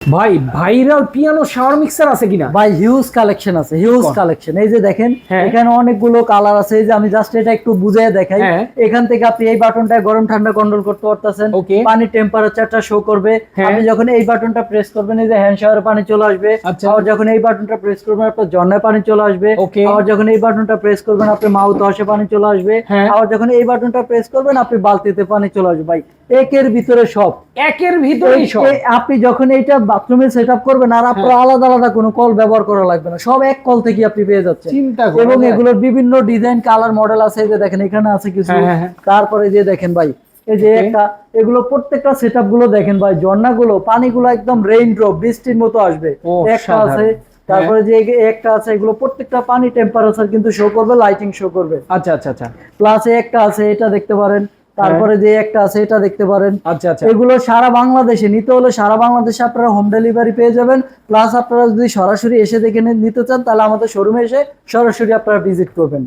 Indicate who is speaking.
Speaker 1: ভাই viral piano shower mixer আছে কিনা?
Speaker 2: ভাই হিউজ কালেকশন আছে, হিউজ কালেকশন। এই যে দেখেন এখানে অনেকগুলো কালার আছে। এই যে আমি জাস্ট এটা একটু বুঝিয়ে দেখাই। এখান থেকে আপনি এই বাটনটা গরম ঠান্ডা কন্ট্রোল করতে পারতেছেন, পানির টেম্পারেচারটা শো করবে। আপনি যখন এই বাটনটা প্রেস করবেন এই যে হ্যান্ড শাওয়ারে পানি চলে আসবে। আর যখন এই বাটনটা প্রেস করবেন আপনার ঝর্ণায় পানি চলে আসবে। আর যখন এই বাটনটা প্রেস করবেন আপনি মাউথ ওয়াশে পানি চলে আসবে। আর যখন এই বাটনটা প্রেস করবেন আপনি বালতিতে পানি চলে আসবে। ভাই একের ভিতরে সব,
Speaker 1: একের ভিতরেই সব।
Speaker 2: আপনি যখন এইটা বাথরুমে সেটআপ করবেন আর আপনার আলাদা আলাদা কোনো কল ব্যবহার করা লাগবে না, সব এক কল থেকে আপনি পেয়ে যাচ্ছেন। এবং এগুলোর বিভিন্ন ডিজাইন কালার মডেল আছে। এই যে দেখেন এখানে আছে কিছু। তারপরে যে দেখেন ভাই এই যে একটা, এগুলো প্রত্যেকটা সেটআপ গুলো দেখেন ভাই, ঝর্ণাগুলো পানিগুলো একদম রেইন ড্রপ বৃষ্টির মতো আসবে। একটা আছে, তারপরে যে একটা আছে, এগুলো প্রত্যেকটা পানি টেম্পারেচার কিন্তু শো করবে, লাইটিং শো করবে।
Speaker 1: আচ্ছা আচ্ছা আচ্ছা।
Speaker 2: প্লাস একটা আছে, এটা দেখতে পারেন। তারপরে যে একটা আছে এটা দেখতে পারেন।
Speaker 1: আচ্ছা আচ্ছা।
Speaker 2: এগুলো সারা বাংলাদেশে নিতে হলে সারা বাংলাদেশে আপনারা হোম ডেলিভারি পেয়ে যাবেন। প্লাস আপনারা যদি সরাসরি এসে দেখে নিতে চান তাহলে আমাদের শোরুমে এসে সরাসরি আপনারা ভিজিট করবেন।